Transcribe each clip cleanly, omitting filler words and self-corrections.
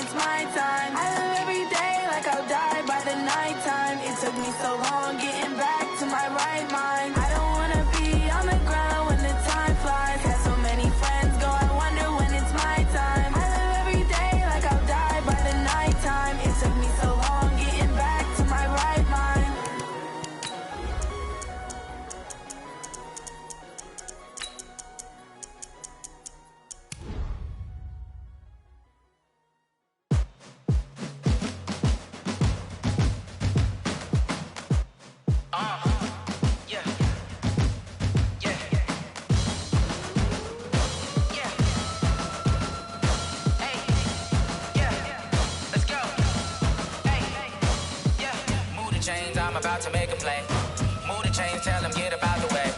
it's my time. I live every day like I'll die by the nighttime. It took me so long getting back to my right mind. I don't wanna be on the ground when the time flies. Had so many friends go, I wonder when it's my time. I live every day like I'll die by the nighttime. It took me so long getting back to my right mind. I'm about to make a play. Move the chains, tell them get about the way.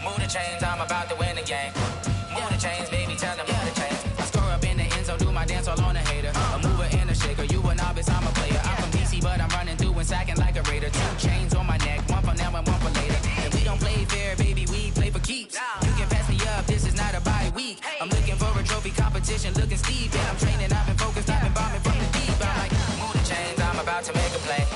Move the chains, I'm about to win the game. Move the chains, baby, tell them move the chains. I score up in the end zone, do my dance all on a hater. A mover and a shaker, you a novice, I'm a player. I'm from DC, but I'm running through and sacking like a raider. 2 chains on my neck, one for now and one for later. And we don't play fair, baby, we play for keeps. You can pass me up, this is not a bye week. I'm looking for a trophy competition, looking steep. And I'm training, I've been focused, I've been bombing from the deep. I'm like, move the chains, I'm about to make a play.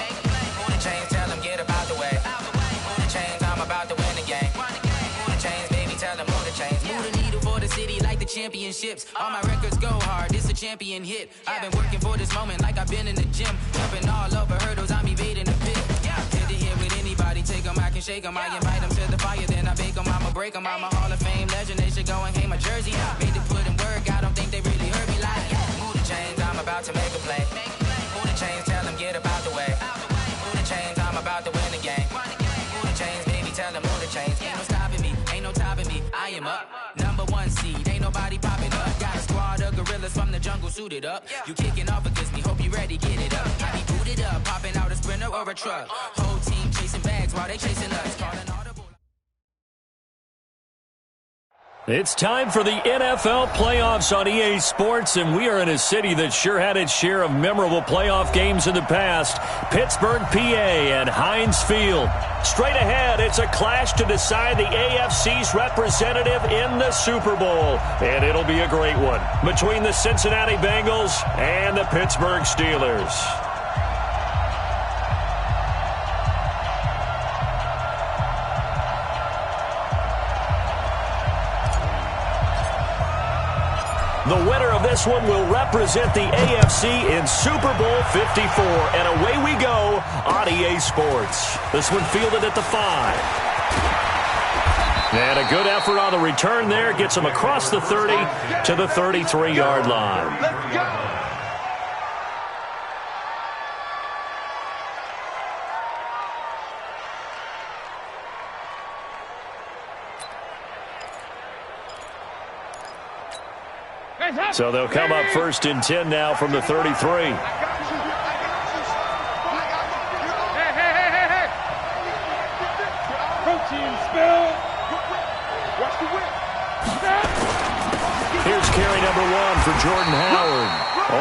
Move the chains, tell them get about the way. Move the chains, I'm about to win the game. Move the chains, baby, tell them move the chains. Move the needle for the city like the championships. All my records go hard, this a champion hit. I've been working for this moment like I've been in the gym. Jumping all over hurdles, I'm evading the pit. Head to head with anybody, take them, I can shake them. I invite them to the fire, then I bake them, I'ma break them. I'm a Hall of Fame legend, they should go and hang my jersey. Made to put in work, I don't think they really heard me like, move the chains, I'm about to make a play. Move the chains, tell them get about the way. Move the chains, I'm about to win the game. Move the chains, baby, tell them move the chains. Ain't no stopping me, ain't no topping me. I am up, #1 seed, ain't nobody popping up. Got a squad of gorillas from the jungle suited up. You kicking off against me, hope you ready, get it up. I be booted up, popping out a Sprinter or a truck. Whole team chasing bags while they chasing us. Calling audible. It's time for the NFL playoffs on EA Sports, and we are in a city that sure had its share of memorable playoff games in the past. Pittsburgh, PA at Heinz Field. Straight ahead, it's a clash to decide the AFC's representative in the Super Bowl. And it'll be a great one between the Cincinnati Bengals and the Pittsburgh Steelers. The winner of this one will represent the AFC in Super Bowl 54. And away we go on EA Sports. This one fielded at the 5. And a good effort on the return there. Gets him across the 30 to the 33-yard line. Let's go. So they'll come up 1st and 10 now from the 33. Hey. Protein spill. Watch the whip. Here's carry #1 for Jordan Howard.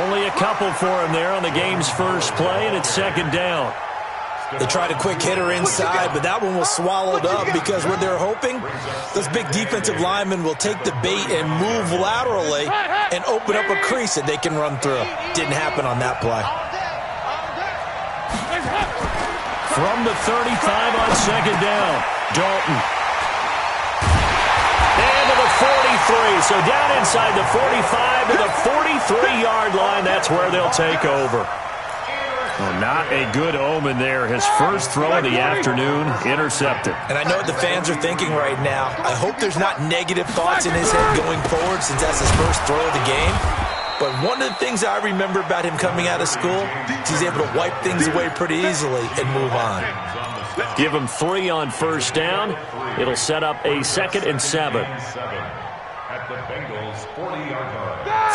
Only a couple for him there on the game's first play, and it's 2nd down. They tried a quick hitter inside, but that one was swallowed up because what they're hoping, those big defensive linemen will take the bait and move laterally and open up a crease that they can run through. Didn't happen on that play. From the 35 on 2nd down, Dalton. And to the 43. So down inside the 45 to the 43-yard line. That's where they'll take over. Well, not a good omen there. His first throw of the afternoon intercepted. And I know what the fans are thinking right now. I hope there's not negative thoughts in his head going forward since that's his first throw of the game. But one of the things I remember about him coming out of school is he's able to wipe things away pretty easily and move on. Give him 3 on 1st down. It'll set up a 2nd and 7.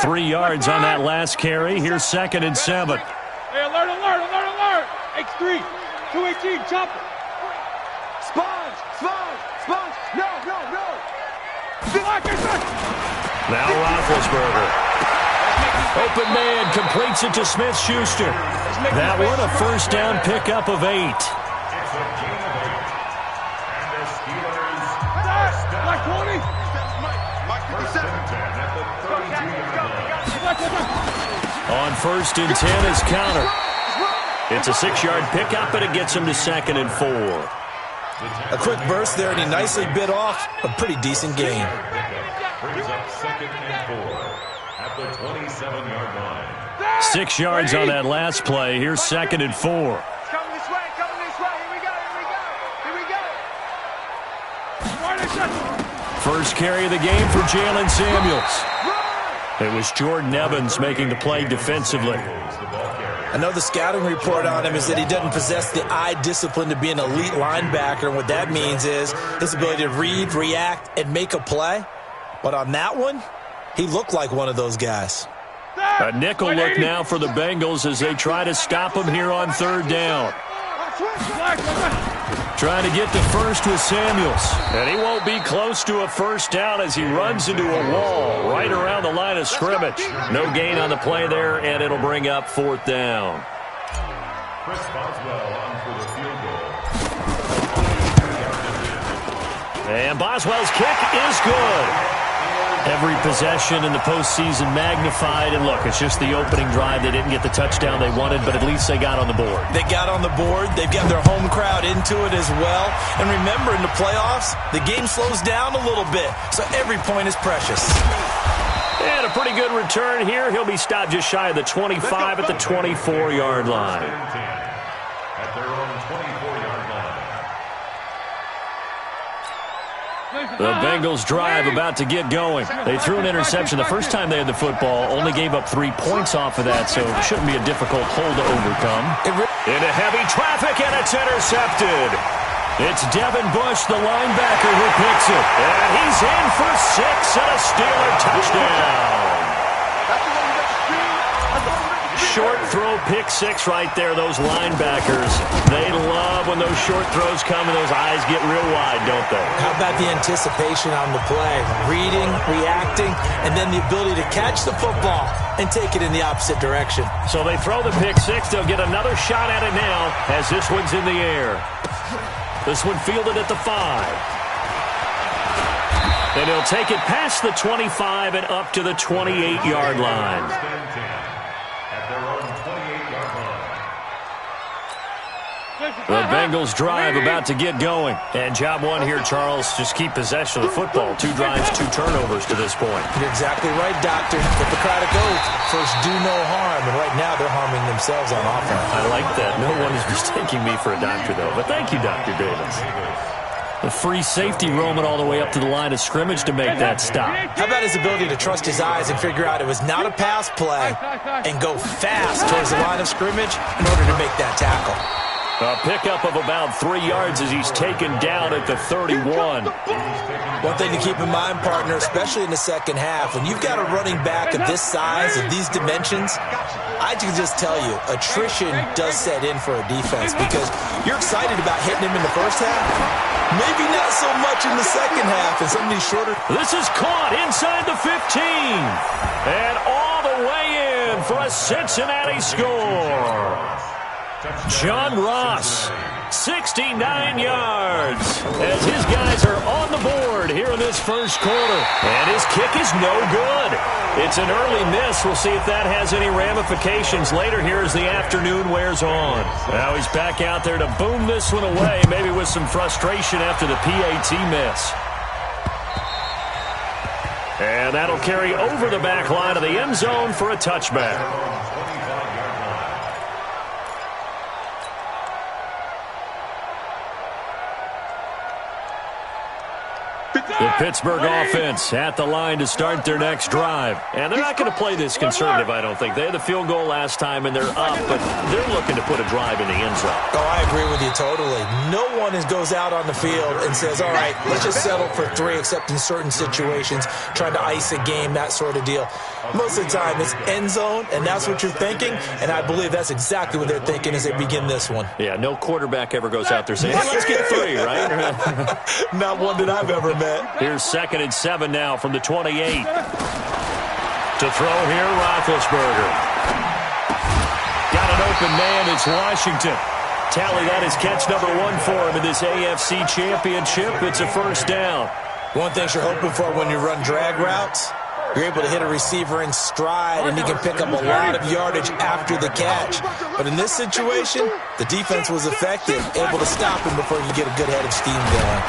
3 yards on that last carry. Here's 2nd and 7. Hey, alert, alert, alert, alert. X3, 218, chopper. Sponge, sponge, sponge. No. Now Roethlisberger. Open man completes it to Smith-Schuster. That one a 1st down pickup of 8. Black 20. On 1st and 10 is counter. It's a 6-yard pickup, and it gets him to 2nd and 4. A quick burst there, and he nicely bit off a pretty decent gain. Brings up 2nd and 4 at the 27-yard line. 6 yards on that last play. Here's 2nd and 4. Coming this way, coming this way. Here we go, here we go. First carry of the game for Jalen Samuels. It was Jordan Evans making the play defensively. I know the scouting report on him is that he doesn't possess the eye discipline to be an elite linebacker. And what that means is his ability to read, react, and make a play. But on that one, he looked like one of those guys. A nickel look now for the Bengals as they try to stop him here on 3rd down. Trying to get to first with Samuels. And he won't be close to a first down as he runs into a wall right around the line of scrimmage. No gain on the play there, and it'll bring up 4th down. Chris Boswell on for the field goal. And Boswell's kick is good. Every possession in the postseason magnified. And look, it's just the opening drive. They didn't get the touchdown they wanted, but at least they got on the board. They got on the board. They've got their home crowd into it as well. And remember, in the playoffs, the game slows down a little bit, so every point is precious. And a pretty good return here. He'll be stopped just shy of the 25 at the 24-yard line. At their own 24-yard line. The Bengals drive about to get going. They threw an interception the first time they had the football, only gave up 3 points off of that, so it shouldn't be a difficult hole to overcome. Into heavy traffic, and it's intercepted. It's Devin Bush, the linebacker, who picks it. And he's in for 6 and a Steeler touchdown. Short throw, pick 6 right there. Those linebackers, they love when those short throws come and those eyes get real wide, don't they? How about the anticipation on the play? Reading, reacting, and then the ability to catch the football and take it in the opposite direction. So they throw the pick 6. They'll get another shot at it now as this one's in the air. This one fielded at the 5. And he'll take it past the 25 and up to the 28-yard line. The Bengals drive about to get going. And job one here, Charles, just keep possession of the football. 2 drives, 2 turnovers to this point. You're exactly right, Doctor. Hippocratic oath. First, do no harm. And right now, they're harming themselves on offense. I like that. No one is mistaking me for a doctor, though. But thank you, Dr. Davis. The free safety roaming all the way up to the line of scrimmage to make that stop. How about his ability to trust his eyes and figure out it was not a pass play and go fast towards the line of scrimmage in order to make that tackle. A pickup of about 3 yards as he's taken down at the 31. One thing to keep in mind, partner, especially in the second half, when you've got a running back of this size, of these dimensions, I can just tell you, attrition does set in for a defense because you're excited about hitting him in the first half. Maybe not so much in the second half, and some of these shorter. This is caught inside the 15. And all the way in for a Cincinnati score. John Ross, 69 yards, as his guys are on the board here in this first quarter. And his kick is no good. It's an early miss. We'll see if that has any ramifications later here as the afternoon wears on. Now he's back out there to boom this one away, maybe with some frustration after the PAT miss. And that'll carry over the back line of the end zone for a touchback. The Pittsburgh offense at the line to start their next drive. And they're not going to play this conservative, I don't think. They had the field goal last time, and they're up, but they're looking to put a drive in the end zone. Oh, I agree with you totally. No one goes out on the field and says, all right, let's just settle for 3, except in certain situations, trying to ice a game, that sort of deal. Most of the time, it's end zone, and that's what you're thinking, and I believe that's exactly what they're thinking as they begin this one. Yeah, no quarterback ever goes out there saying, hey, let's get 3, right? Not one that I've ever met. Here's 2nd and 7 now from the 28. To throw here, Roethlisberger. Got an open man, it's Washington. Tally, that is catch number 1 for him in this AFC Championship. It's a first down. One thing you're hoping for when you run drag routes, You're able to hit a receiver in stride, and he can pick up a lot of yardage after the catch. But in this situation, the defense was effective, able to stop him before you get a good head of steam going.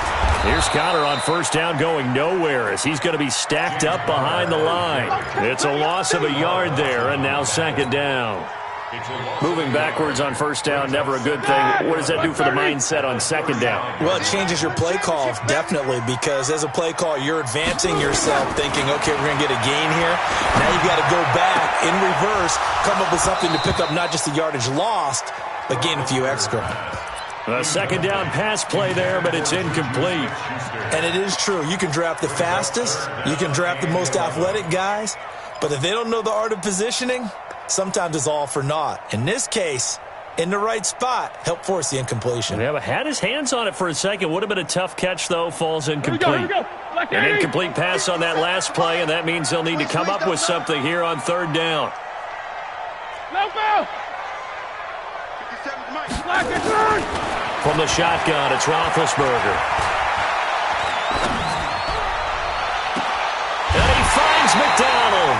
Here's Connor on first down going nowhere as he's going to be stacked up behind the line. It's a loss of a yard there, and now second down. Moving backwards on first down, never a good thing. What does that do for the mindset on second down? Well, it changes your play call, definitely, because as a play call, you're advancing yourself thinking, okay, we're going to get a gain here. Now you've got to go back in reverse, come up with something to pick up not just the yardage lost, but gain a few extra. A second down pass play there, but it's incomplete. And it is true. You can draft the fastest. You can draft the most athletic guys. But if they don't know the art of positioning, sometimes it's all for naught. In this case, in the right spot, help force the incompletion. Yeah, but had his hands on it for a second. Would have been a tough catch, though. Falls incomplete. An incomplete pass on that last play, and that means they'll need to come up with something here on third down. From the shotgun, it's Roethlisberger. And he finds McDonald.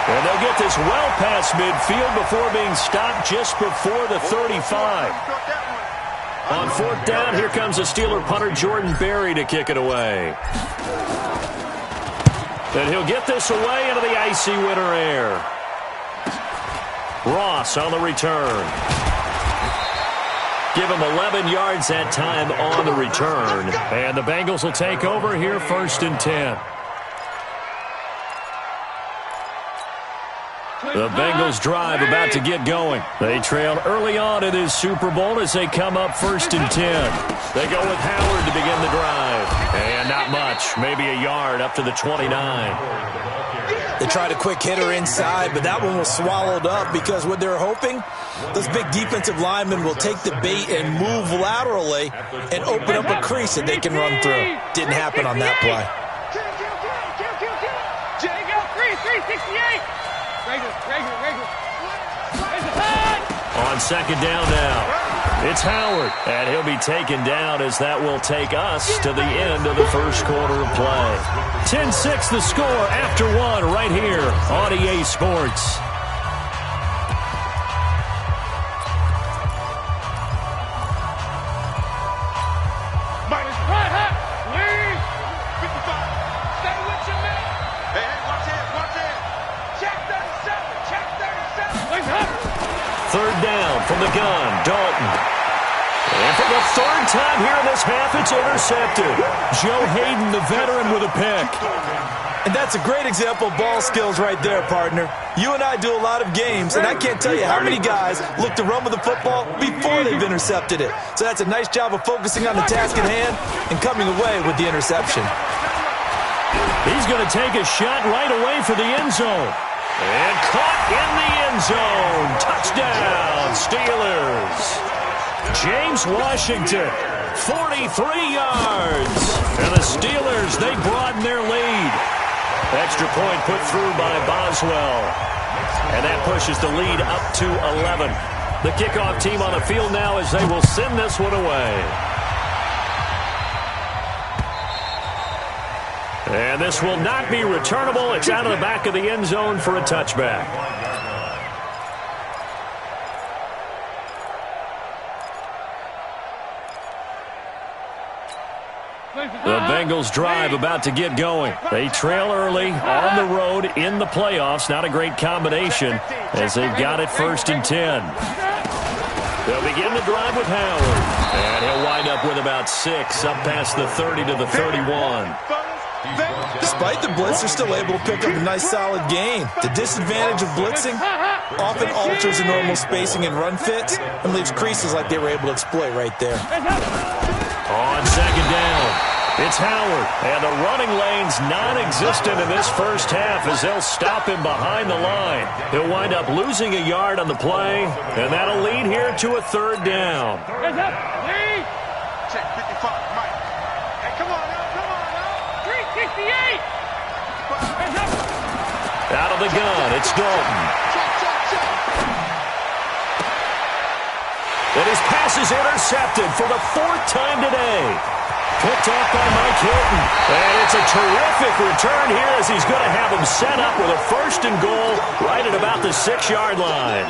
And they'll get this well past midfield before being stopped just before the 35. On fourth down, here comes the Steeler punter Jordan Berry to kick it away. And he'll get this away into the icy winter air. Ross on the return. Give him 11 yards that time on the return. And the Bengals will take over here first and 10. The Bengals drive about to get going. They trailed early on in this Super Bowl as they come up first and 10. They go with Howard to begin the drive. And not much, maybe a yard up to the 29. They tried a quick hitter inside, but that one was swallowed up because what they're hoping, those big defensive linemen will take the bait and move laterally and open up a crease that they can run through. Didn't happen on that play. On second down now, it's Howard, and he'll be taken down as that will take us to the end of the first quarter of play. 10-6 the score after one right here on EA Sports. Third down from the gun, Dalton. And for the third time here in this half, it's intercepted. Joe Hayden, the veteran, with a pick. And that's a great example of ball skills right there, partner. You and I do a lot of games, and I can't tell you how many guys look to run with the football before they've intercepted it. So that's a nice job of focusing on the task at hand and coming away with the interception. He's going to take a shot right away for the end zone. And caught in the end zone. Touchdown, Steelers. James Washington, 43 yards. And the Steelers, they broaden their lead. Extra point put through by Boswell. And that pushes the lead up to 11. The kickoff team on the field now as they will send this one away. And this will not be returnable. It's out of the back of the end zone for a touchback. The Bengals drive about to get going. They trail early on the road in the playoffs. Not a great combination as they've got it first and 10. They'll begin the drive with Howard. And he'll wind up with about 6 up past the 30 to the 31. Despite the blitz, they're still able to pick up a nice solid gain. The disadvantage of blitzing often alters the normal spacing and run fits and leaves creases like they were able to exploit right there. On second down, it's Howard, and the running lane's non-existent in this first half as they'll stop him behind the line. He'll wind up losing a yard on the play, and that'll lead here to a third down. Check 55, Mike. Hey, come on now, 368. Out of the gun, it's Dalton. And his pass is intercepted for the 4th time today. Picked off by Mike Hilton. And it's a terrific return here as he's going to have him set up with a 1st and goal right at about the 6-yard line.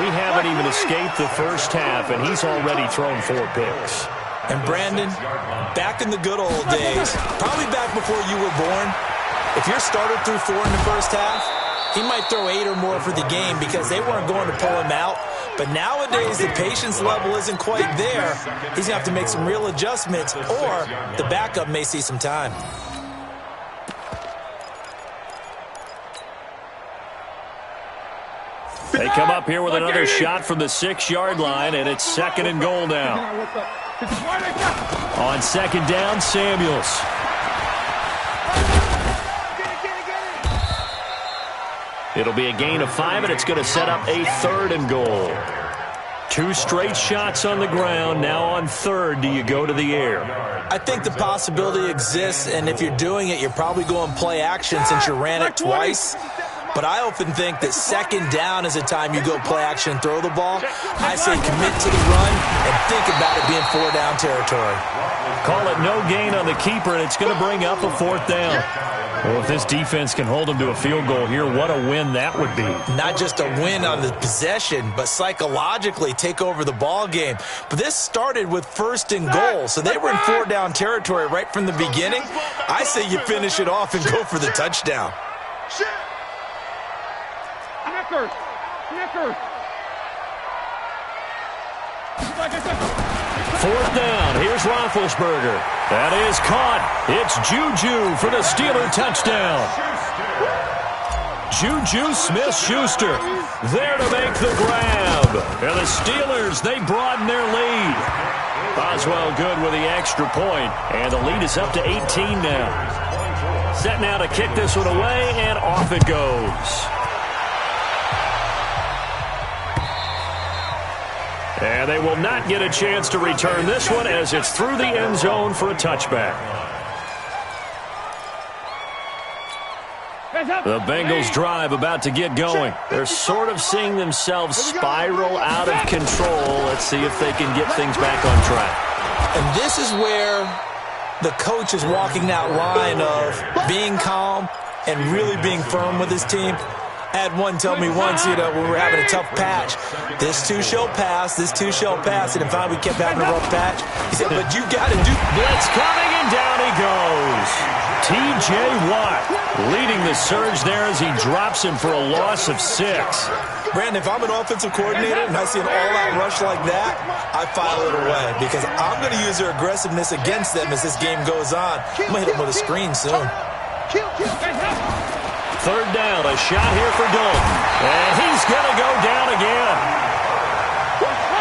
We haven't even escaped the first half, and he's already thrown 4 picks. And Brandon, back in the good old days, probably back before you were born, if your starter threw 4 in the first half, he might throw 8 or more for the game because they weren't going to pull him out. But nowadays, the patience level isn't quite there. He's going to have to make some real adjustments, or the backup may see some time. They come up here with another shot from the 6-yard line, and it's 2nd and goal now. On 2nd down, Samuels. It'll be a gain of 5, and it's going to set up a 3rd and goal. 2 straight shots on the ground. Now on 3rd, do you go to the air? I think the possibility exists, and if you're doing it, you're probably going play action since you ran it twice. But I often think that 2nd down is a time you go play action and throw the ball. I say commit to the run and think about it being 4-down territory. Call it no gain on the keeper, and it's going to bring up a 4th down. Well, if this defense can hold them to a field goal here, what a win that would be. Not just a win on the possession, but psychologically take over the ball game. But this started with 1st and goal, so they were in 4-down territory right from the beginning. I say you finish it off and go for the touchdown. Snickers. 4th down. Here's Roethlisberger. That is caught. It's Juju for the Steeler touchdown. Juju Smith-Schuster there to make the grab. And the Steelers, they broaden their lead. Boswell good with the extra point, and the lead is up to 18 now. Set now to kick this one away, and off it goes. And they will not get a chance to return this one as it's through the end zone for a touchback. The Bengals drive about to get going. They're sort of seeing themselves spiral out of control. Let's see if they can get things back on track. And this is where the coach is walking that line of being calm and really being firm with his team. I had one tell me once, when we were having a tough patch, this too shall pass, and then finally we kept having a rough patch. He said, but you got to do... Blitz coming, and down he goes. T.J. Watt leading the surge there as he drops him for a loss of 6. Brandon, if I'm an offensive coordinator and I see an all-out rush like that, I file it away because I'm going to use their aggressiveness against them as this game goes on. I'm going to hit them with a screen soon. 3rd down, a shot here for Dalton. And he's going to go down again.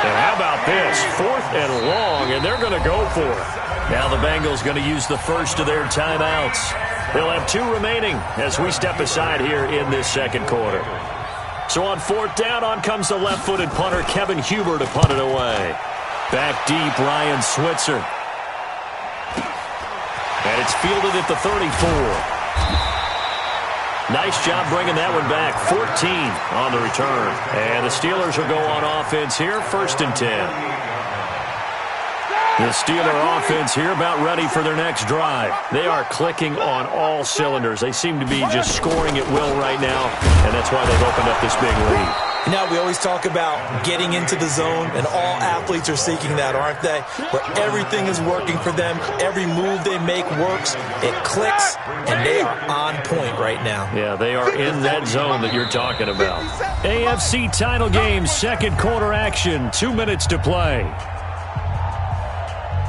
And how about this? 4th and long, and they're going to go for it. Now the Bengals going to use the first of their timeouts. They'll have 2 remaining as we step aside here in this 2nd quarter. So on 4th down, on comes the left-footed punter, Kevin Huber, to punt it away. Back deep, Ryan Switzer. And it's fielded at the 34. Nice job bringing that one back. 14 on the return. And the Steelers will go on offense here, 1st and 10. The Steeler offense here about ready for their next drive. They are clicking on all cylinders. They seem to be just scoring at will right now, and that's why they've opened up this big lead. Now, we always talk about getting into the zone, and all athletes are seeking that, aren't they? Where everything is working for them, every move they make works, it clicks, and they are on point right now. Yeah, they are in that zone that you're talking about. AFC title game, 2nd quarter action, 2 minutes to play.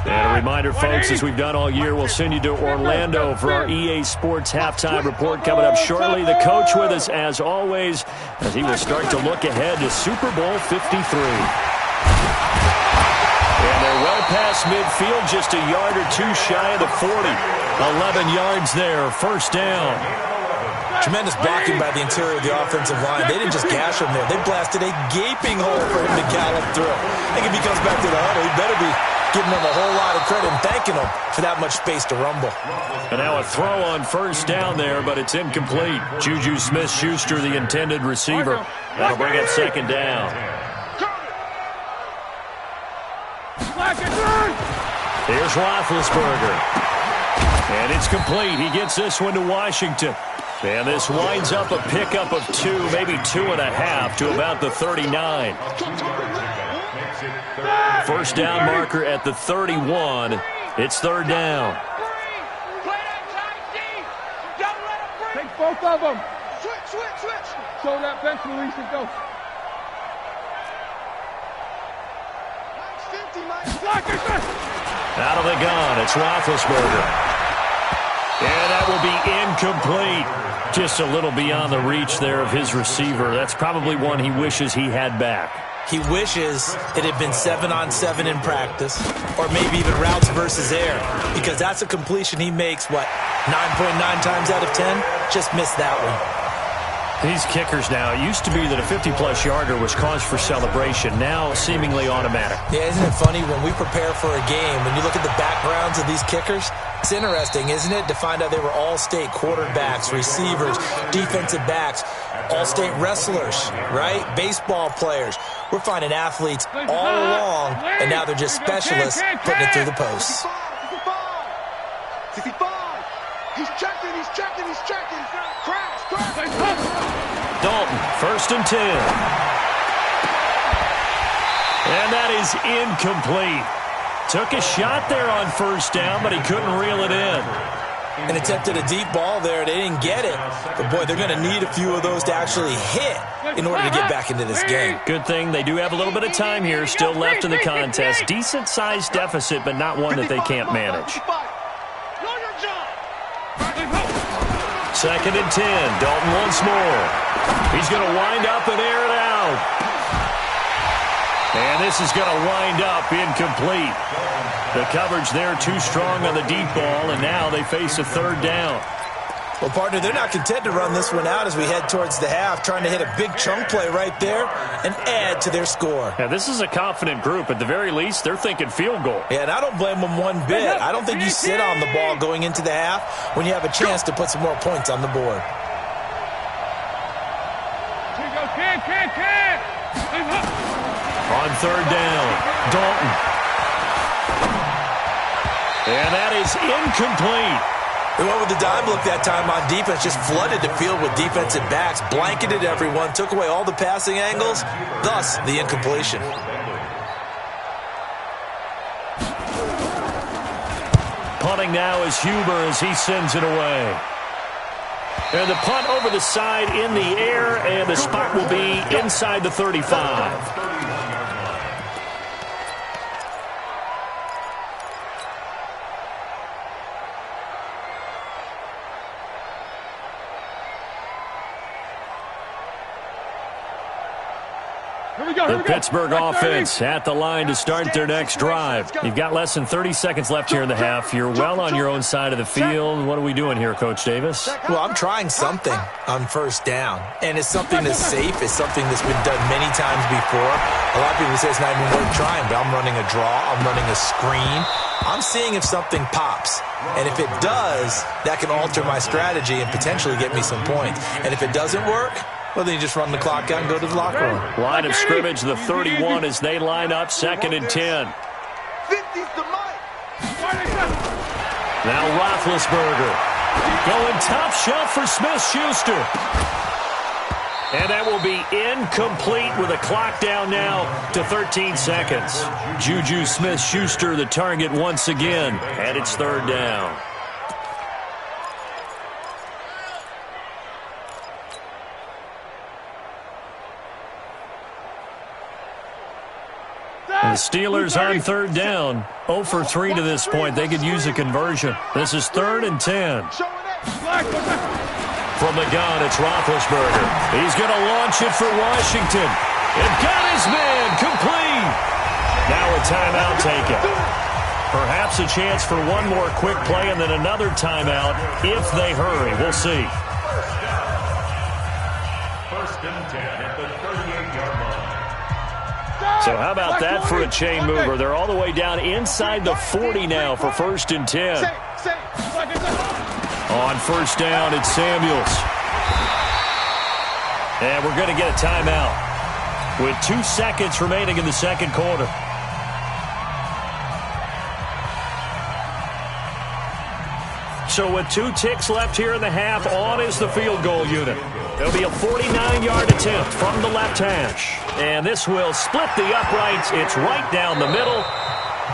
And a reminder, folks, as we've done all year, we'll send you to Orlando for our EA Sports halftime report coming up shortly. The coach with us, as always, as he will start to look ahead to Super Bowl 53. And they're well past midfield, just a yard or 2 shy of the 40. 11 yards there, 1st down. Tremendous blocking by the interior of the offensive line. They didn't just gash him there. They blasted a gaping hole for him to gallop through. I think if he comes back to the huddle, he better be giving them a whole lot of credit and thanking them for that much space to rumble. And now a throw on 1st down there, but it's incomplete. Juju Smith-Schuster, the intended receiver. That'll bring up 2nd down. Here's Roethlisberger. And it's complete. He gets this one to Washington. And this winds up a pickup of 2, maybe 2.5 to about the 39. First down marker at the 31. It's third down. Take both of them. Switch. Show that bench release and go. Out of the gun, it's Roethlisberger. And that will be incomplete. Just a little beyond the reach there of his receiver. That's probably one he wishes he had back. He wishes it had been 7-on-7 in practice, or maybe even routes versus air, because that's a completion he makes, 9.9 times out of 10? Just missed that one. These kickers now, it used to be that a 50-plus yarder was cause for celebration. Now seemingly automatic. Yeah, isn't it funny when we prepare for a game, when you look at the backgrounds of these kickers? It's interesting, isn't it, to find out they were all-state quarterbacks, receivers, defensive backs, all-state wrestlers, right? Baseball players. We're finding athletes all along, and now they're just specialists putting it through the posts. 65. He's checking. Crash. Dalton, first and 10. And that is incomplete. Took a shot there on first down, but he couldn't reel it in. And attempted a deep ball there. They didn't get it. But, boy, they're going to need a few of those to actually hit in order to get back into this game. Good thing they do have a little bit of time here still left in the contest. Decent-sized deficit, but not one that they can't manage. Second and 10. Dalton once more. He's going to wind up and air it out. And this is going to wind up incomplete. The coverage there too strong on the deep ball, and now they face a third down. Well, partner, they're not content to run this one out as we head towards the half, trying to hit a big chunk play right there and add to their score. Yeah, this is a confident group. At the very least, they're thinking field goal. Yeah, and I don't blame them one bit. I don't think you sit on the ball going into the half when you have a chance to put some more points on the board. On third down, Dalton. And that is incomplete. They went with the dime look that time on defense, just flooded the field with defensive backs, blanketed everyone, took away all the passing angles, thus the incompletion. Punting now is Huber as he sends it away. And the punt over the side in the air, and the spot will be inside the 35. The Pittsburgh offense at the line to start their next drive. You've got less than 30 seconds left here in the half. You're well on your own side of the field. What are we doing here, Coach Davis? Well, I'm trying something on first down, and it's something that's safe. It's something that's been done many times before. A lot of people say it's not even worth trying, but I'm running a draw. I'm running a screen. I'm seeing if something pops, and if it does, that can alter my strategy and potentially get me some points. And if it doesn't work, well, then you just run the clock out and go to the locker room. Line of scrimmage, the 31 as they line up, second and 10. 50's the mic. Now Roethlisberger going top shelf for Smith-Schuster. And that will be incomplete with a clock down now to 13 seconds. Juju Smith-Schuster the target once again, and it's third down. The Steelers on third down, 0 for 3 to this point. They could use a conversion. This is third and 10. From the gun, it's Roethlisberger. He's going to launch it for Washington. And got his man complete. Now a timeout taken. Perhaps a chance for one more quick play and then another timeout if they hurry. We'll see. First and 10 at the 38-yard line. So how about that for a chain mover? They're all the way down inside the 40 now for first and 10. On first down, it's Samuels. And we're going to get a timeout with 2 seconds remaining in the second quarter. So with 2 ticks left here in the half, on is the field goal unit. It'll be a 49-yard attempt from the left hash. And this will split the uprights. It's right down the middle.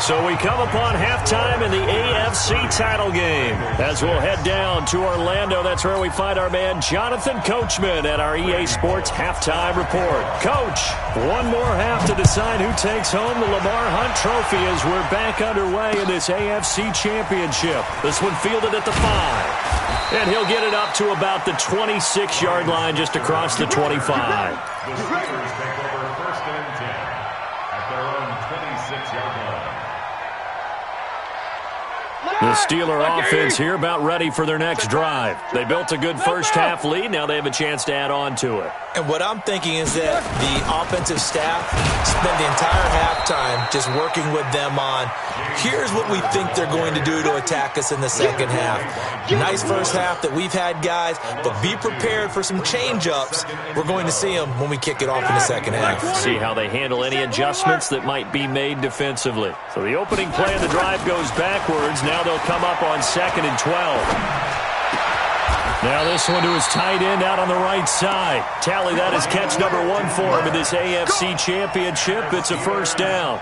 So we come upon halftime in the AFC title game. As we'll head down to Orlando, that's where we find our man Jonathan Coachman at our EA Sports Halftime Report. Coach, one more half to decide who takes home the Lamar Hunt Trophy as we're back underway in this AFC Championship. This one fielded at the 5. And he'll get it up to about the 26-yard line just across the 25. The Steelers take over 1st and 10 at their own 26-yard line. The Steeler offense here about ready for their next drive. They built a good first-half lead. Now they have a chance to add on to it. And what I'm thinking is that the offensive staff spend the entire halftime just working with them on, here's what we think they're going to do to attack us in the second half. Nice first half that we've had, guys, but be prepared for some change-ups. We're going to see them when we kick it off in the second half. See how they handle any adjustments that might be made defensively. So the opening play of the drive goes backwards. Now they'll come up on 2nd and 12. Now this one to his tight end out on the right side. Tally that is catch number 1 for him in this AFC Championship. It's a first down.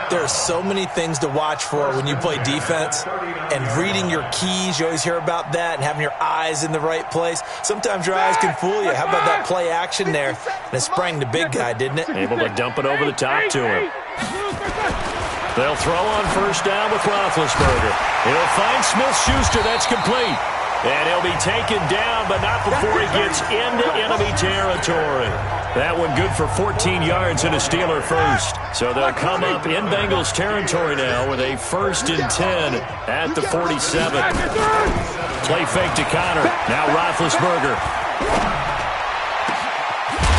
There are so many things to watch for when you play defense, and reading your keys, you always hear about that, and having your eyes in the right place. Sometimes your eyes can fool you. How about that play action there? And it sprang the big guy, didn't it? Able to dump it over the top to him. They'll throw on first down with Roethlisberger. He'll find Smith-Schuster. That's complete. And he'll be taken down, but not before he gets into enemy territory. That one good for 14 yards and a Steeler first. So they'll come up in Bengals territory now with a 1st and 10 at the 47. Play fake to Connor. Now Roethlisberger.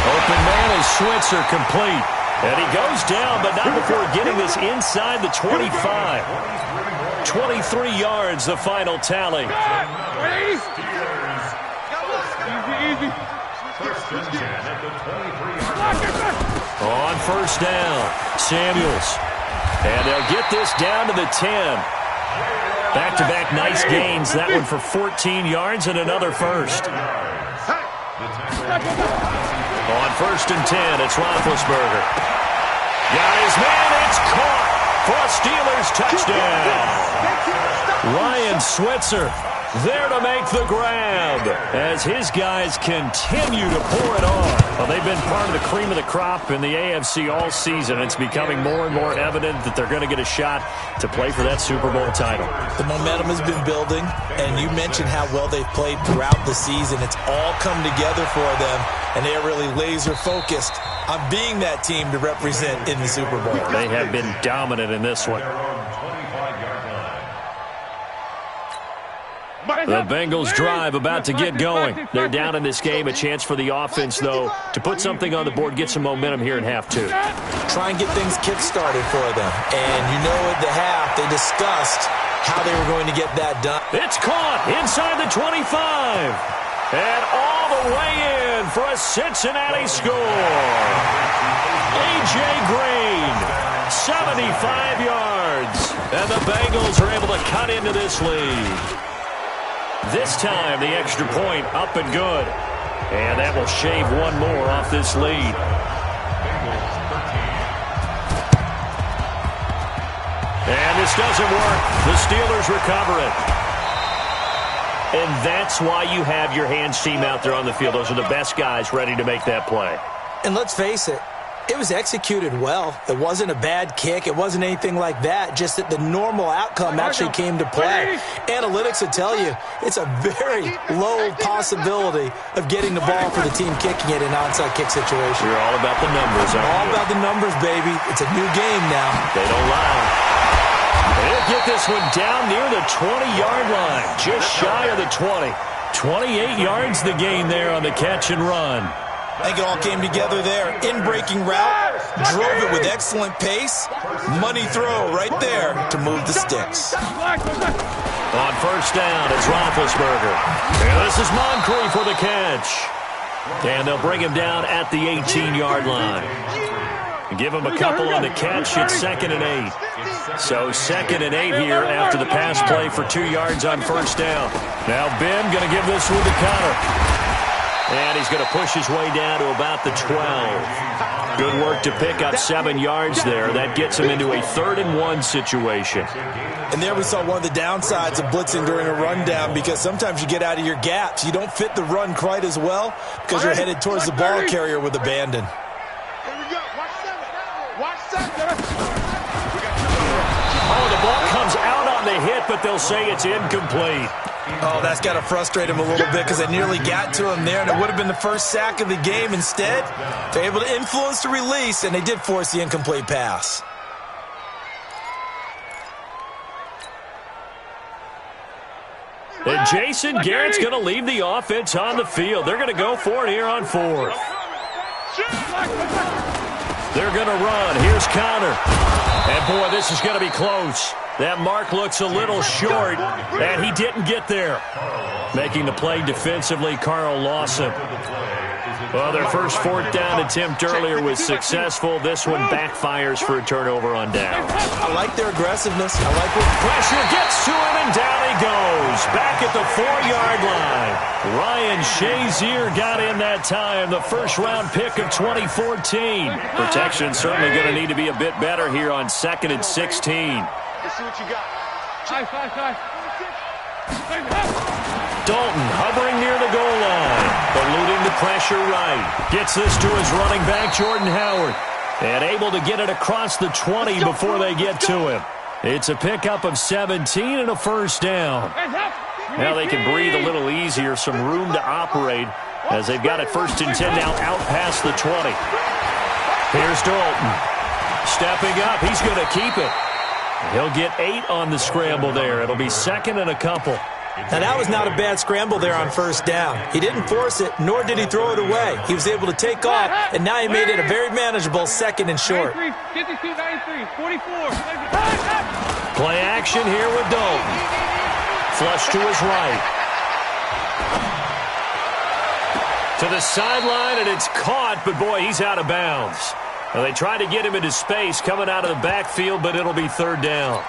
Open man is Switzer, complete. And he goes down, but not before getting this inside the 25. 23 yards, the final tally. Easy. 1st and 10 at the 23-yard line. On first down, Samuels. And they'll get this down to the 10. Back-to-back nice gains. That one for 14 yards and another first. On 1st and 10, it's Roethlisberger. Got his man, it's caught for a Steelers touchdown. Ryan Switzer there to make the grab as his guys continue to pour it on. Well, they've been part of the cream of the crop in the AFC all season. It's becoming more and more evident that they're going to get a shot to play for that Super Bowl title. The momentum has been building, and you mentioned how well they've played throughout the season. It's all come together for them, and they are really laser-focused on being that team to represent in the Super Bowl. They have been dominant in this one. The Bengals drive about to get going. They're down in this game. A chance for the offense, though, to put something on the board, get some momentum here in half 2. Try and get things kick-started for them. And you know at the half, they discussed how they were going to get that done. It's caught inside the 25. And all the way in for a Cincinnati score. A.J. Green, 75 yards. And the Bengals are able to cut into this lead. This time, the extra point up and good. And that will shave one more off this lead. And this doesn't work. The Steelers recover it. And that's why you have your hands team out there on the field. Those are the best guys ready to make that play. And let's face it, it was executed well. It wasn't a bad kick. It wasn't anything like that. Just that the normal outcome actually came to play. Analytics will tell you it's a very low possibility of getting the ball for the team kicking it in an onside kick situation. You're all about the numbers, aren't you? All about the numbers, baby. It's a new game now. They don't lie. They'll get this one down near the 20-yard line. Just shy of the 20. 28 yards the gain there on the catch and run. I think it all came together there. In-breaking route, drove it with excellent pace. Money throw right there to move the sticks. On first down, it's Roethlisberger. And this is Moncrief for the catch. And they'll bring him down at the 18-yard line. Give him a couple on the catch. It's 2nd and 8. So 2nd and 8 here after the pass play for 2 yards on first down. Now Ben going to give this one to Connor. And he's going to push his way down to about the 12. Good work to pick up 7 yards there. That gets him into a 3rd and 1 situation. And there we saw one of the downsides of blitzing during a rundown, because sometimes you get out of your gaps. You don't fit the run quite as well because you're headed towards the ball carrier with abandon. Here we go. Watch 7. Watch 7. Oh, the ball comes out on the hit, but they'll say it's incomplete. Oh, that's got to frustrate him a little bit, because they nearly got to him there, and it would have been the first sack of the game. Instead, they're able to influence the release, and they did force the incomplete pass. And Jason Garrett's going to leave the offense on the field. They're going to go for it here on 4th. They're going to run. Here's Connor. And, boy, this is going to be close. That mark looks a little short, and he didn't get there. Making the play defensively, Carl Lawson. Well, their first 4th down attempt earlier was successful. This one backfires for a turnover on downs. I like their aggressiveness. I like what Pressure gets to him, and down he goes. Back at the 4-yard line. Ryan Shazier got in that time, the first-round pick of 2014. Protection certainly going to need to be a bit better here on 2nd and 16. Let's see what you got. Dalton hovering near the goal line, eluding the pressure right. Gets this to his running back, Jordan Howard, and able to get it across the 20 before they get to him. It's a pickup of 17 and a first down. Now they can breathe a little easier, some room to operate as they've got it 1st and 10 now out past the 20. Here's Dalton. Stepping up, he's going to keep it. He'll get 8 on the scramble there. It'll be 2nd and a couple. Now, that was not a bad scramble there on first down. He didn't force it, nor did he throw it away. He was able to take off, and now he made it a very manageable 2nd and short. 52, 93, 44. Play action here with Dalton. Flush to his right. To the sideline, and it's caught, but boy, he's out of bounds. Well, they tried to get him into space coming out of the backfield, but it'll be 3rd down.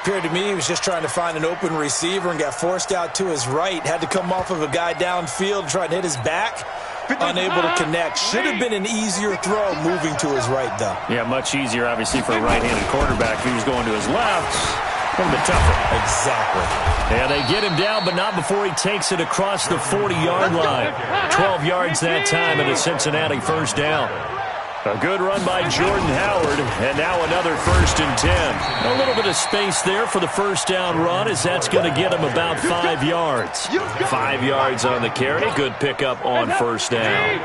Appeared to me he was just trying to find an open receiver and got forced out to his right. Had to come off of a guy downfield, try to hit his back. Unable to connect. Should have been an easier throw moving to his right, though. Yeah, much easier, obviously, for a right-handed quarterback. If he was going to his left, a little bit tougher. Exactly. Yeah, they get him down, but not before he takes it across the 40-yard line. 12 yards that time and a Cincinnati first down. A good run by Jordan Howard, and now another 1st and 10. A little bit of space there for the first down run, as that's going to get him about 5 yards. 5 yards on the carry. Good pickup on first down.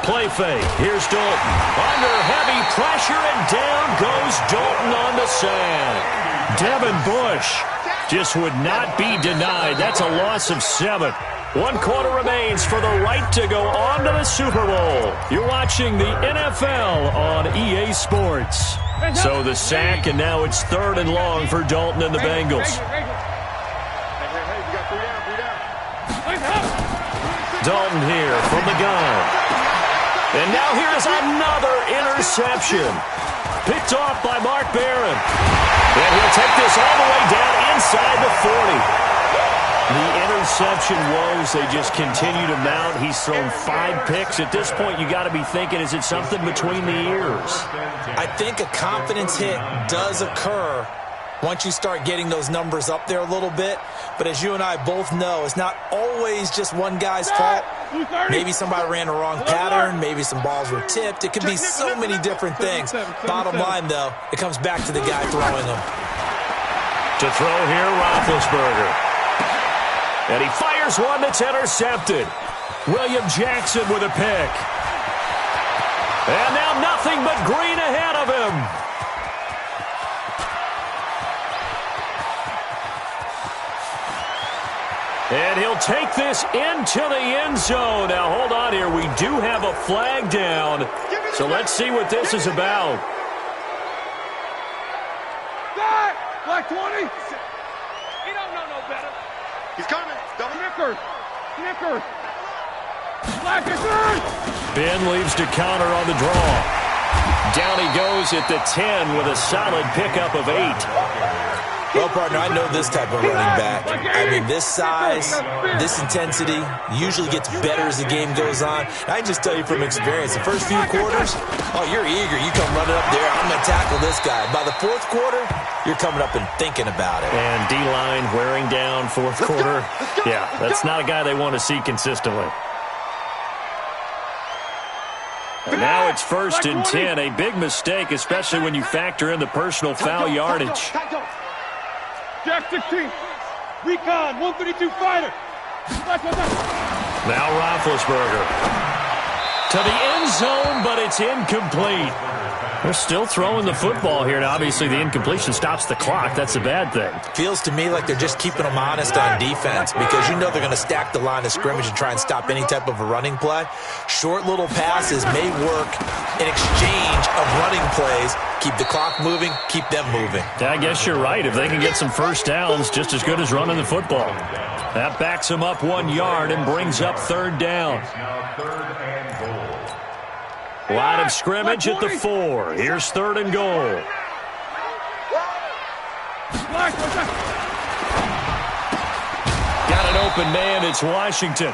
Play fake. Here's Dalton. Under heavy pressure, and down goes Dalton on the sack. Devin Bush just would not be denied. That's a loss of 7. 1 quarter remains for the right to go on to the Super Bowl. You're watching the NFL on EA Sports. So the sack, and now it's 3rd and long for Dalton and the Bengals. Dalton here from the gun. And now here's another interception. Picked off by Mark Barron. And he'll take this all the way down inside the 40. The interception woes, they just continue to mount. He's thrown 5 picks. At this point, you got to be thinking, is it something between the ears? I think a confidence hit does occur once you start getting those numbers up there a little bit. But as you and I both know, it's not always just one guy's fault. Maybe somebody ran a wrong pattern. Maybe some balls were tipped. It could be so many different things. Bottom line, though, it comes back to the guy throwing them. To throw here, Roethlisberger. And he fires one that's intercepted. William Jackson with a pick. And now nothing but green ahead of him. And he'll take this into the end zone. Now, hold on here. We do have a flag down. So let's see what this is about. Black 20. He don't know no better. He's coming. Double. Snickers. Ben leaves to counter on the draw. Down he goes at the 10 with a solid pickup of 8. Well, partner, I know this type of running back. I mean, this size, this intensity usually gets better as the game goes on. And I can just tell you from experience, the first few quarters, oh, you're eager. You come running up there, I'm going to tackle this guy. By the fourth quarter, you're coming up and thinking about it. And D-line wearing down fourth quarter. Yeah, that's not a guy they want to see consistently. And now it's 1st and 10. A big mistake, especially when you factor in the personal foul yardage. Jack 16. Recon, 132 fighter. Now Roethlisberger. To the end zone, but it's incomplete. They're still throwing the football here. Now, obviously, the incompletion stops the clock. That's a bad thing. Feels to me like they're just keeping them honest on defense because you know they're going to stack the line of scrimmage and try and stop any type of a running play. Short little passes may work in exchange of running plays. Keep the clock moving, keep them moving. Yeah, I guess you're right. If they can get some first downs, just as good as running the football. That backs them up 1 yard and brings up 3rd down. Line of scrimmage at the 4. Here's 3rd and goal. Got an open man. It's Washington.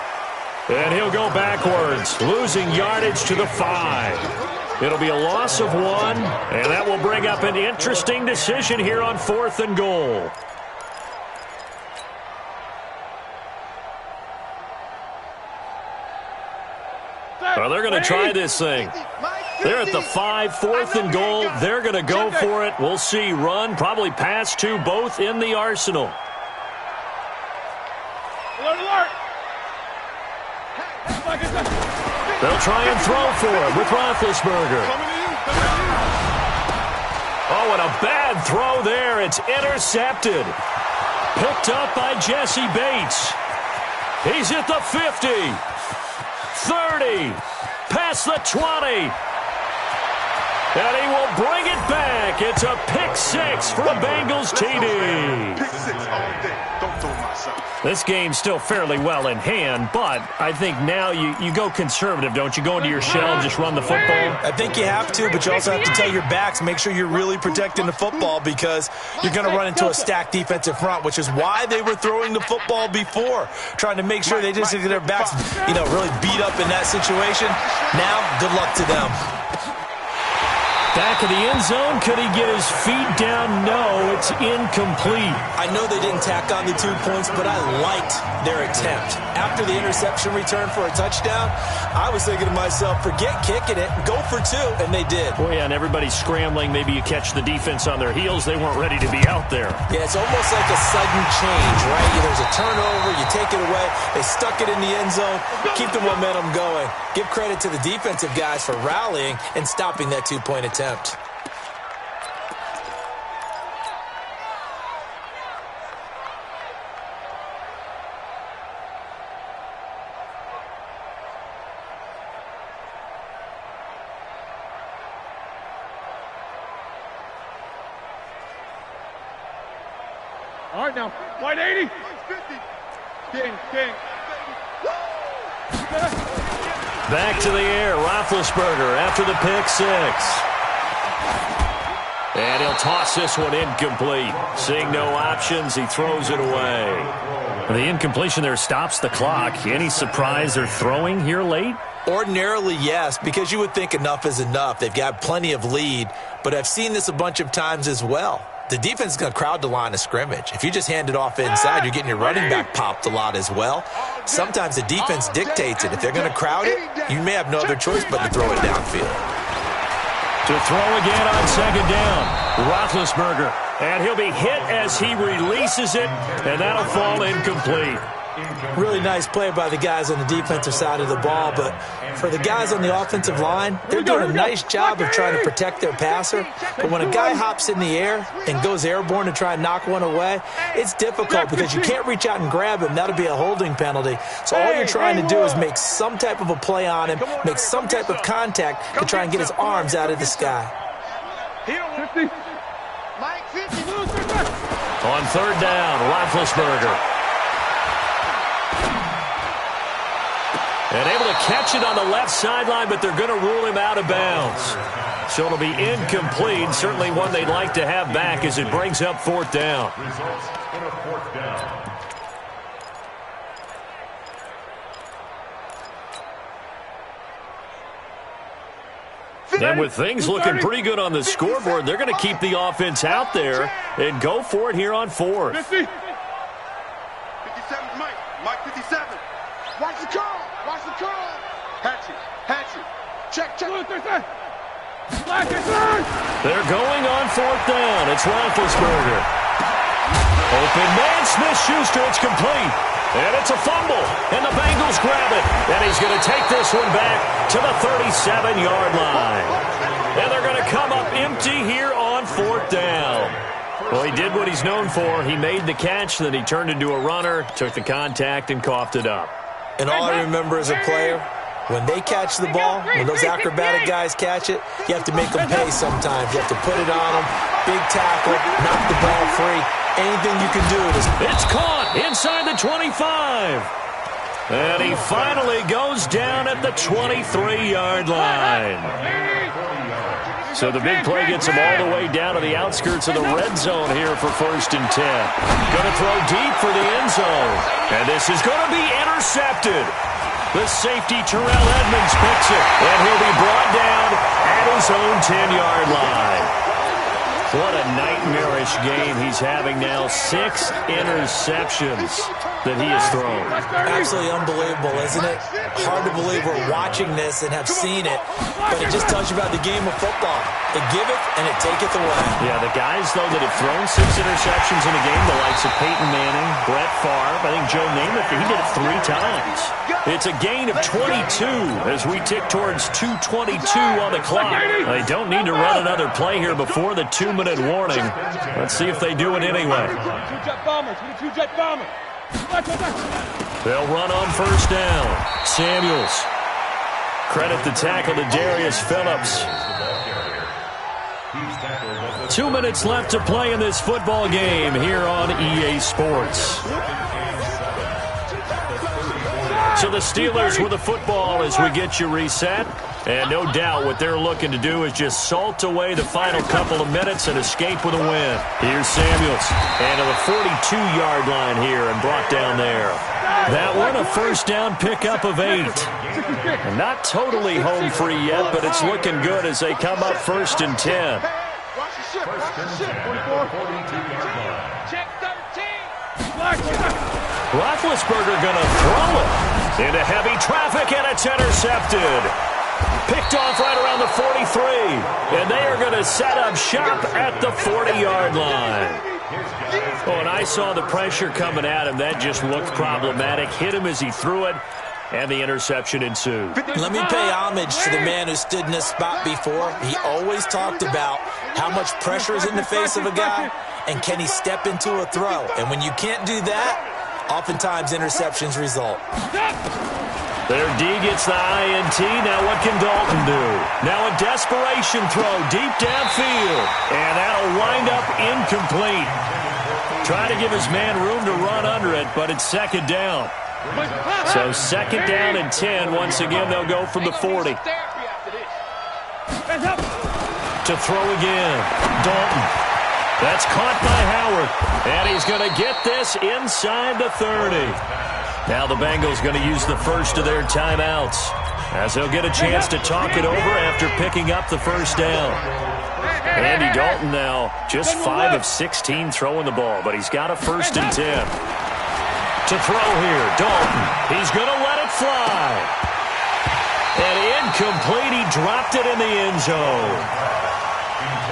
And he'll go backwards, losing yardage to the 5. It'll be a loss of 1, and that will bring up an interesting decision here on 4th and goal. Well, they're going to try this thing. They're at the 5, 4th and goal. They're going to go for it. We'll see. Run, probably pass to both in the arsenal. They'll try and throw for it with Roethlisberger. Oh, and a bad throw there. It's intercepted. Picked up by Jesse Bates. He's at the 50. 30, past the 20, and he will bring it back. It's a pick 6 for a Bengals TD. Pick 6 all day. Don't throw myself. This game's still fairly well in hand, but I think now you go conservative, don't you? Go into your shell and just run the football? I think you have to, but you also have to tell your backs, make sure you're really protecting the football because you're going to run into a stacked defensive front, which is why they were throwing the football before, trying to make sure they just get their backs, really beat up in that situation. Now, good luck to them. Back of the end zone. Could he get his feet down? No, it's incomplete. I know they didn't tack on the 2 points, but I liked their attempt. After the interception return for a touchdown, I was thinking to myself, forget kicking it, go for 2, and they did. Well, yeah, and everybody's scrambling. Maybe you catch the defense on their heels. They weren't ready to be out there. Yeah, it's almost like a sudden change, right? There's a turnover, you take it away, they stuck it in the end zone, keep the momentum going. Give credit to the defensive guys for rallying and stopping that 2-point attempt. All right, now, wide 80. King. Back to the air, Roethlisberger after the pick 6. And he'll toss this one incomplete. Seeing no options, he throws it away. The incompletion there stops the clock. Any surprise they're throwing here late? Ordinarily, yes, because you would think enough is enough. They've got plenty of lead, but I've seen this a bunch of times as well. The defense is going to crowd the line of scrimmage. If you just hand it off inside, you're getting your running back popped a lot as well. Sometimes the defense dictates it. If they're going to crowd it, you may have no other choice but to throw it downfield. To throw again on 2nd down, Roethlisberger. And he'll be hit as he releases it, and that'll fall incomplete. Really nice play by the guys on the defensive side of the ball, but for the guys on the offensive line, they're doing a nice job of trying to protect their passer. But when a guy hops in the air and goes airborne to try and knock one away, it's difficult because you can't reach out and grab him. That'll be a holding penalty. So all you're trying to do is make some type of a play on him, make some type of contact to try and get his arms out of the sky. 50. On 3rd down, Roethlisberger. And able to catch it on the left sideline, but they're going to rule him out of bounds. So it'll be incomplete. Certainly one they'd like to have back as it brings up 4th down. Results in a 4th down. And with things looking pretty good on the scoreboard, they're going to keep the offense out there and go for it here on 4th. 57, Mike. Mike 57. Watch the call. Watch the call. Hatchet. Check. They're going on 4th down. It's Roethlisberger. Open man, Smith-Schuster. It's complete. And it's a fumble. And the Bengals grab it. And he's going to take this one back to the 37-yard line. And they're going to come up empty here on 4th down. Well, he did what he's known for. He made the catch, then he turned into a runner, took the contact, and coughed it up. And all I remember as a player, when they catch the ball, when those acrobatic guys catch it, you have to make them pay sometimes. You have to put it on them, big tackle, knock the ball free. Anything you can do. It's caught inside the 25. And he finally goes down at the 23-yard line. So the big play gets him all the way down to the outskirts of the red zone here for 1st and 10. Going to throw deep for the end zone. And this is going to be intercepted. The safety, Terrell Edmonds, picks it. And he'll be brought down at his own 10-yard line. What a nightmarish game he's having now. 6 interceptions that he has thrown. Absolutely unbelievable, isn't it? Hard to believe we're watching this and have seen it, but it just tells you about the game of football. It giveth and it taketh away. Yeah, the guys, though, that have thrown 6 interceptions in a game, the likes of Peyton Manning, Brett Favre, I think Joe Namath, he did it 3 times. It's a gain of 22 as we tick towards 2:22 on the clock. They don't need to run another play here before the 2-minute warning. Let's see if they do it anyway. They'll run on 1st down. Samuels. Credit the tackle to Darius Phillips. 2 minutes left to play in this football game here on EA Sports. So the Steelers with the football as we get you reset. And no doubt what they're looking to do is just salt away the final couple of minutes and escape with a win. Here's Samuels. And to the 42-yard line here and brought down there. That one a 1st down pickup of 8. And not totally home free yet, but it's looking good as they come up 1st and 10. Roethlisberger going to throw it into heavy traffic, and it's intercepted. Picked off right around the 43, and they are going to set up shop at the 40-yard line. Oh, and I saw the pressure coming at him. That just looked problematic. Hit him as he threw it, and the interception ensued. Let me pay homage to the man who stood in this spot before. He always talked about how much pressure is in the face of a guy, and can he step into a throw. And when you can't do that, oftentimes interceptions result. Their D gets the INT. Now what can Dalton do? Now a desperation throw deep downfield. And that'll wind up incomplete. Trying to give his man room to run under it, but it's 2nd down. So 2nd down and 10. Once again, they'll go from the 40. To throw again. Dalton. That's caught by Howard. And he's going to get this inside the 30. Now the Bengals going to use the first of their timeouts as they'll get a chance to talk it over after picking up the 1st down. Andy Dalton now just 5 of 16 throwing the ball, but he's got a 1st and 10. To throw here, Dalton. He's going to let it fly. And incomplete. He dropped it in the end zone.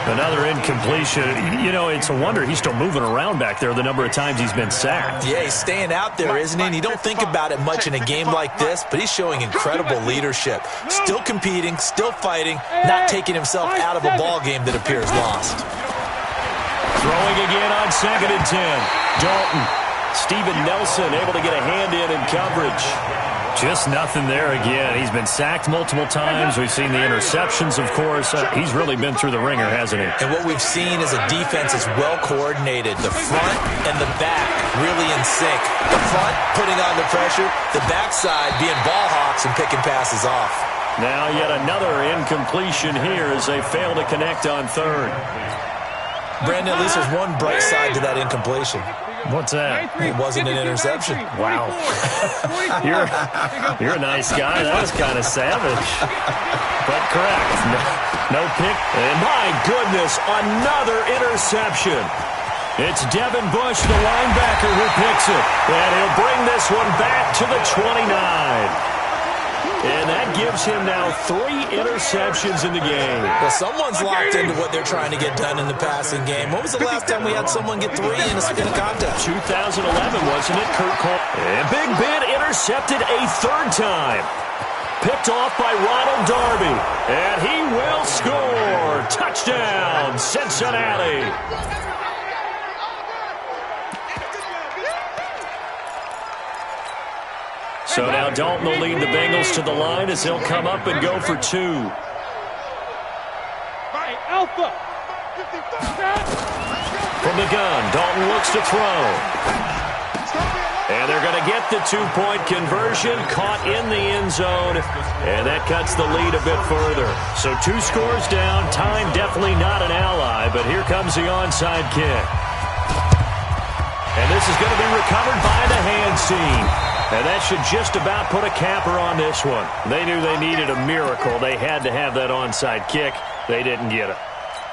Another incompletion. You know, it's a wonder he's still moving around back there the number of times he's been sacked. Yeah, he's staying out there, isn't he? And you don't think about it much in a game like this, but he's showing incredible leadership. Still competing, still fighting, not taking himself out of a ball game that appears lost. Throwing again on 2nd and 10. Dalton. Steven Nelson able to get a hand in coverage. Just nothing there again. He's been sacked multiple times. We've seen the interceptions, of course. He's really been through the ringer, hasn't he? And what we've seen is a defense that's well coordinated. The front and the back really in sync. The front putting on the pressure, the backside being ball hawks and picking passes off. Now yet another incompletion here as they fail to connect on third. Brandon, at least there's one bright side to that incompletion. What's that? It wasn't an interception. Wow. you're a nice guy. That was kind of savage. But correct. No pick. And my goodness, another interception. It's Devin Bush, the linebacker, who picks it. And he'll bring this one back to the 29. And that gives him now 3 interceptions in the game. Well, someone's locked into what they're trying to get done in the passing game. When was the last time we had someone get 3 in a contest? 2011, wasn't it, Kurt Cole? And Big Ben intercepted a 3rd time. Picked off by Ronald Darby. And he will score. Touchdown, Cincinnati. So now Dalton will lead the Bengals to the line as he'll come up and go for 2. Alpha. From the gun, Dalton looks to throw. And they're going to get the 2-point conversion, caught in the end zone, and that cuts the lead a bit further. So 2 scores down, time definitely not an ally, but here comes the onside kick. And this is going to be recovered by the hands team. And that should just about put a capper on this one. They knew they needed a miracle. They had to have that onside kick. They didn't get it.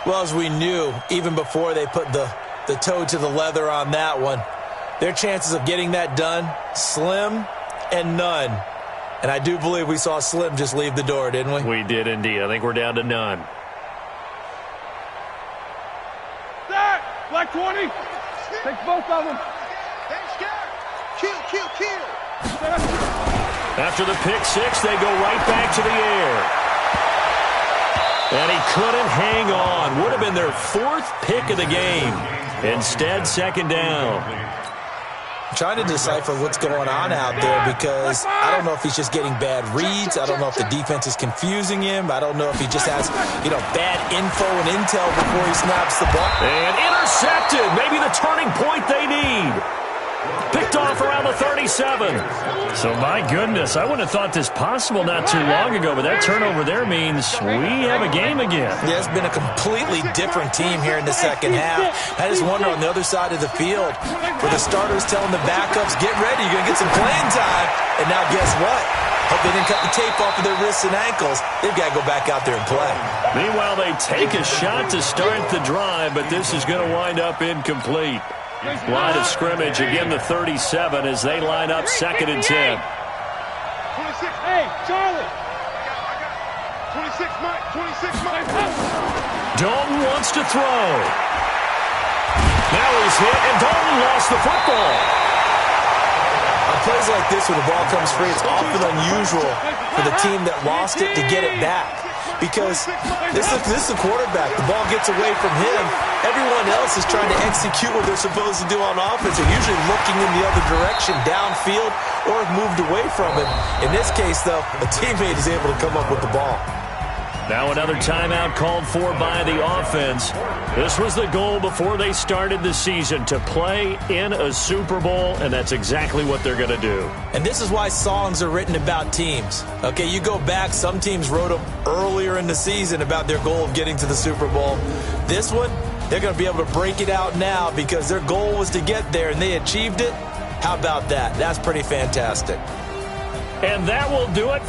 Well, as we knew, even before they put the toe to the leather on that one, their chances of getting that done, slim and none. And I do believe we saw Slim just leave the door, didn't we? We did indeed. I think we're down to none. Black 20. Take both of them. Kill. After the pick 6, they go right back to the air. And he couldn't hang on. Would have been their 4th pick of the game. Instead, 2nd down. I'm trying to decipher what's going on out there because I don't know if he's just getting bad reads. I don't know if the defense is confusing him. I don't know if he just has, bad info and intel before he snaps the ball. And intercepted. Maybe the turning point they need. Picked off around the 37. So, my goodness, I wouldn't have thought this possible not too long ago, but that turnover there means we have a game again. Yeah, it's been a completely different team here in the second half. I just wonder on the other side of the field, for the starters telling the backups, get ready, you're going to get some playing time. And now guess what? Hope they didn't cut the tape off of their wrists and ankles. They've got to go back out there and play. Meanwhile, they take a shot to start the drive, but this is going to wind up incomplete. Line of scrimmage, again the 37 as they line up 2nd and 10. 26, hey, Charlie. 26, Mike. Dalton wants to throw. Now he's hit, and Dalton lost the football. On plays like this where the ball comes free, it's often unusual for the team that lost it to get it back. Because this is the quarterback. The ball gets away from him. Everyone else is trying to execute what they're supposed to do on offense. They're usually looking in the other direction, downfield, or have moved away from it. In this case, though, a teammate is able to come up with the ball. Now another timeout called for by the offense. This was the goal before they started the season, to play in a Super Bowl, and that's exactly what they're going to do. And this is why songs are written about teams. Okay, you go back, some teams wrote them earlier in the season about their goal of getting to the Super Bowl. This one, they're going to be able to break it out now because their goal was to get there, and they achieved it. How about that? That's pretty fantastic. And that will do it.